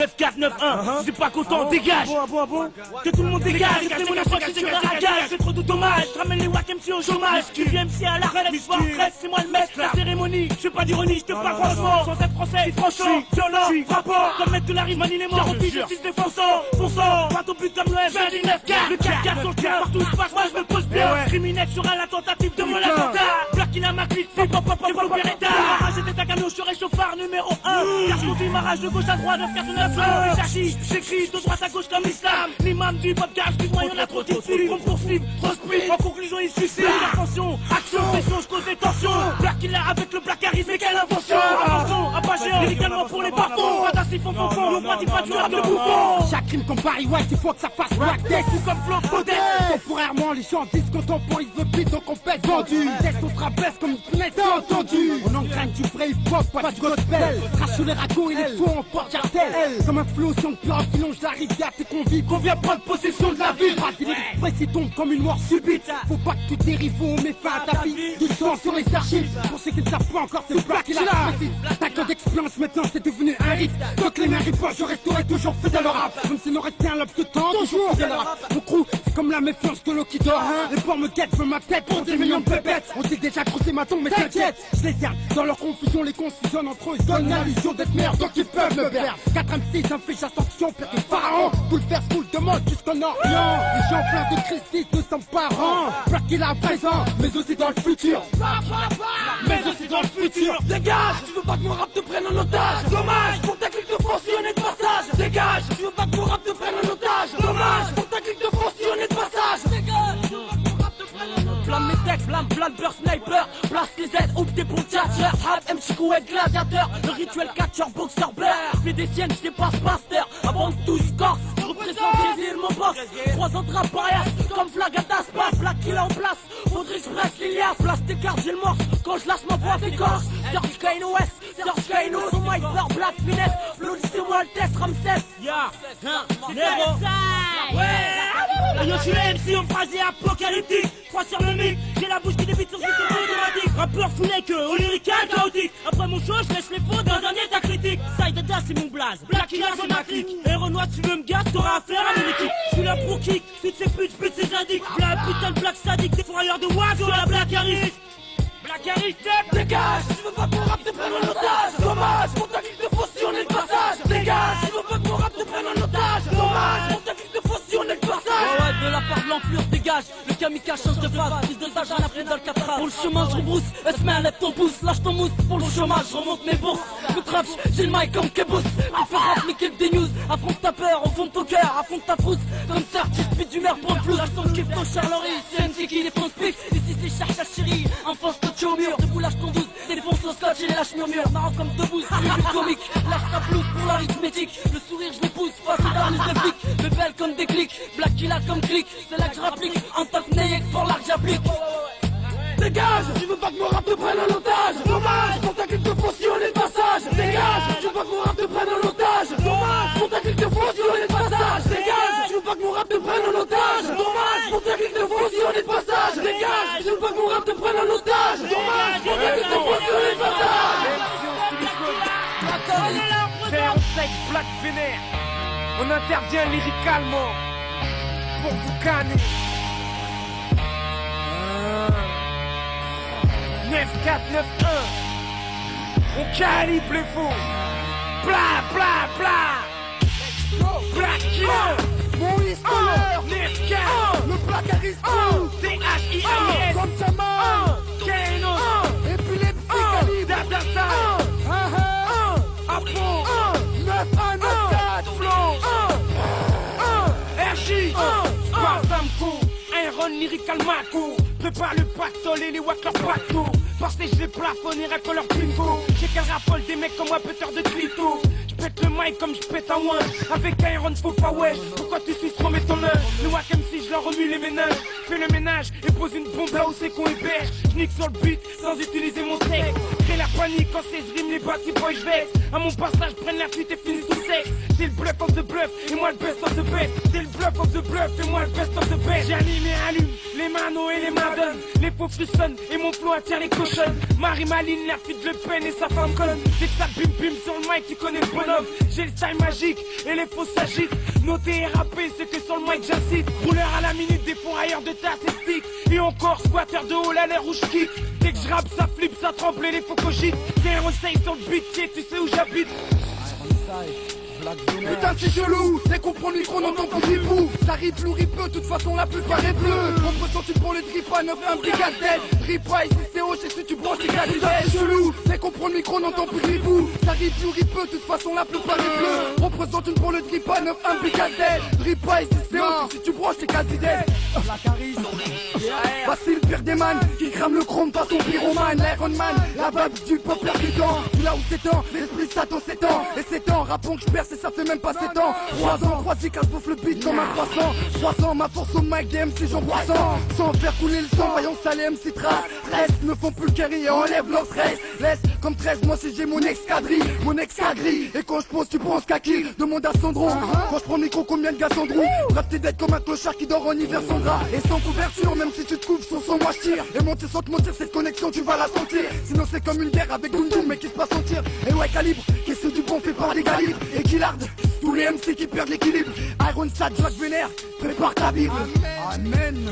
9-4-9-1, je suis pas content, dégage. Que tout le monde dégage, que mon époque c'est sur la ragage. C'est trop de dommages, je ramène les wack MC au chômage. Tu viens MC à la relève, l'histoire prête, c'est moi le maître. La cérémonie, je fais pas d'ironie, je te parle franchement. Sans être français, franchement, violent, frappant. Comme mettre de la rime, manie les morts, je suis défonçant. Fonçant, pas au but comme le F, du 9-4. Le 4-4 sur le cœur, partout où je passe, moi je me pose bien. Criminel sera la tentative de mon attentat. Black in a ma clique, c'est pop pop pop pop Beretta. Rage était ta canot, je serai chauffard numéro 1. Car je conduis ma rage de gauche à droite, 9-4-9-1. J'écris de droite à gauche comme l'islam. L'imam du pop car excuse-moi y'en a trop qui suivent. On me poursuit, trop speed. En conclusion il suicide. Attention, action, pression, je cause des tensions. Black il a avec le black arrivé, quelle invention. Attention, un pas géant, lyricalement pour les bas-fonds. Pas d'assif, fond, nous pratique pas du rap de bouffon. Chaque rime comme Barry White, il faut que ça fasse black death. Ou comme Flo Fodet. Temporairement les gens disent qu'on temporise le beat donc on pèse vendu. Test on trapèze comme une punaise, t'as entendu. On engraine du vrai hip-hop, pas du gospel. Crache sur les ragots et les faux en porte-cartel. Comme un flot sur une pirogue qui longe la rivière, tes convives. Qu'on vient prendre possession de la ville. Les précis tombent comme une mort subite. Faut pas que tu dérives, faut mettre fin à ta vie. Du sang sur les archives. Pour ceux qui ne savent pas encore, c'est Black qui la précise. Ta code d'expérience maintenant c'est devenu un rite. Donc les mérites pas, je resterai toujours fidèle au rap. Même s'il nous restait un laps de temps, toujours fidèle au rap. Mon crew, c'est comme la méfiance de l'eau qui dort. Les porcs me guettent, veulent ma tête pour des millions de bébêtes. On dit déjà creusé ma tombe, mais t'inquiète. Je les tiens, dans leur confusion, les confusionnent entre eux. Ils donnent l'illusion d'être meilleurs, donc ils peuvent me perdre. 4 M6, un fiche à sanction, pire que pharaon. Tout le faire school de mode jusqu'en Orient. Les gens pleins de Christ ne sont pas rangs. Black il est à présent, mais aussi dans le futur. Mais aussi dans le futur. Dégage, tu veux pas que mon rap te prenne en otage. Dommage, pour ta clique de fonctionner de passage. Dégage, tu veux pas que mon rap te prenne en otage. Dommage, pour ta clique de fonctionner de passage. Dégage, tu veux pas que mon rap te prenne en otage. Blâme mes textes, blâme beurre sniper. Place les aides, ouvre des bons tchatchers. Hab, MC Kouet, gladiateur. Le rituel catcher, boxer, beurre. Fais des siennes, je dépasse pasteur. Avant que tout se corse, je représente Brésil, mon box. 3 ans de rap bias, comme Flagadas, passe. Black kill en place, faudrait que je presse l'Ilias. Place tes cartes, j'ai le morse. Quand je lâche ma voix, t'écorce. Serge Kano West, Serge Kano, son mic, beurre, black finesse. Blue, c'est moi le test, Ramsès. Ya, c'est Nero. Ouais. Yo, je suis MC en phrasé apocalyptique. 3 sur le mic, j'ai la bouche qui débite sur ce que automatique. Rappeur founet que au lyrical chaotique. Après mon show, je laisse les faux dans un état critique. Side Dada, c'est mon blaze. Black Killa, c'est ma clique. Et Renoir, tu veux me gaz, t'auras affaire à mon équipe. Je suis là pour kick, toutes ces putes, j'bute ces indiques. Black putain de black sadique, des fourrailleurs de WAV sur la Black Harris. Black Harris, dégage, tu veux pas que mon rap te prenne en otage. Dommage, pour ta clique de fonctionner le passage. Dégage, tu veux pas que mon rap te prenne en otage. Dommage, pour ta clique de fonctionner le passage. Ouais, de la part de l'enflure, dégage. Le kamikaze change de phase. Prise de sage à la fête d'Alcatraz. Pour le chemin, je rebrousse. Esmer, lève ton pouce. Lâche ton mousse. Pour le chômage, je remonte mes bourses. Me trappe, j'ai le mic comme Kebous. Préfère appliquer des news. Affronte ta peur, au fond de ton cœur. Affronte ta frousse. Comme ça, qui speed d'humeur pour le flou. Lâche ton kiff, ton Charlerie. C'est MC qui défonce pique. Ici, c'est cherche à chérie. Enfonce ton au mur. Debout, lâche ton douce. Défonce le scotch et les lâches murmures. Marrant comme debout. C'est plus comique. Lâche ta blouse pour l'arithmétique. Le sourire, je les pousse. Face aux derniers de flics. Mais belle comme des clics. Black Killa comme clic. C'est là que je rapplique. En tant que Neyek pour l'arc, j'applique. Dégage, tu veux pas que mon rap te prenne en otage. Dommage, pour ta clique de fonctionner de passage. Dégage, tu veux pas que mon rap te prenne en otage. Dommage, pour ta clique de fonctionner de passage. Dégage, tu veux pas que mon rap te prenne en otage. Dommage, pour ta clique de fonctionner de passage. Dégage, tu veux pas que mon rap te prenne en otage. Dommage, pour ta clique de fonctionner de passage. C'est un sec Black vénère. On intervient lyricalement pour vous canner. 9-4-9-1. On calibre les faux. Bla bla bla. Black Killa. Moïse 9-4. le Black Harris T-H-I-A-S. comme sa main. Kano. Épilepsie calibre Dada Apo. 9-1, 9-4 Flow. RJ. Samco. Iron lyrical Mako. Prépare le pactole et les wack leur bateau. Parce que je vais plafonner à leur bingo. J'ai qu'un raffole des mecs comme moi, péteur de clito. Je pète le mic comme je pète un one. Avec Iron, faut pas wesh. Pourquoi tu suis trop ton œil? Le wack MC, je leur remue les ménages. Fais le ménage et pose une bombe là où c'est qu'on héberge. Je nique sur le beat sans utiliser mon sexe. Crée la panique quand c'est je rime les bâtis boys je vexe. À mon passage, prenne la fuite et finis tout sexe. J'ai le bluff en the bluff, et moi le best of the best. T'es le bluff of the bluff, et moi le best of the best. J'anime et allume, les manos et les madonnes. Les faux frissonnent, et mon flow attire les cochonnes. Marie Maline, la fille de Le Pen et sa femme conne. Dès que ça bim bim sur le mic, tu connais le bonhomme. J'ai le style magique, et les faux s'agitent. Noter et rapper, c'est que sur le mic j'incite. Rouleur à la minute, des fonds ailleurs de tasse et stick. Et encore squatter de haut, la l'air où je kick. Dès que je rappe, ça flippe, ça tremble et les faux cogites. C'est un conseil sur le beat, tu sais où j'habite. Putain c'est chelou, dès qu'on prend le micro on entend plus ripou. Ça rip ou rip peu, de toute façon la plupart est bleue. On ressent tu prends le drip à 9 un brigade dead. Rip ici c'est haut, et si tu branches tes gars c'est chelou, dès qu'on prend le micro on entend plus ripou. Ça rip ou rip peu, de toute façon la plupart est bleue. On représente tu prends le drip à 9 un brigade dead. Rip ici c'est haut, et si tu branches tes quasi dead. Voici le pire des man qui crame le chrome façon pyromane. L'Iron Man, la babe du pop percutant. Là où s'étend, l'esprit Satan s'étend. Et s'étend, rappons que je perce et ça fait même pas 7 ans. 3 ans, 3 zik, je bouffe le beat comme un croissant. 3 ans, ma force au mic des MC j'en boisson. Sans faire couler le sang, voyons ça les MC trace. 13 ne font plus le carry et enlève leur stress. Laisse comme 13, moi si j'ai mon ex-quadrille. Mon ex-quadrille. Et quand je pose, tu penses qu'à qui? Demande à Sandro. Quand je prends le micro, combien de gars Sandro? Bref, t'es d'être comme un clochard qui dort en hiver sans drap. Et sans couverture, même si tu te couvres sur son moi je tire. Et monter sans te mentir, cette connexion tu vas la sentir. Sinon c'est comme une guerre avec Doom mais qui se passe en tir. Et ouais calibre, qu'est-ce que du bon fait par les calibres. Et Killard, tous les MC qui perdent l'équilibre. Iron Sad, Jacques Vénère, prépare ta Bible. Amen.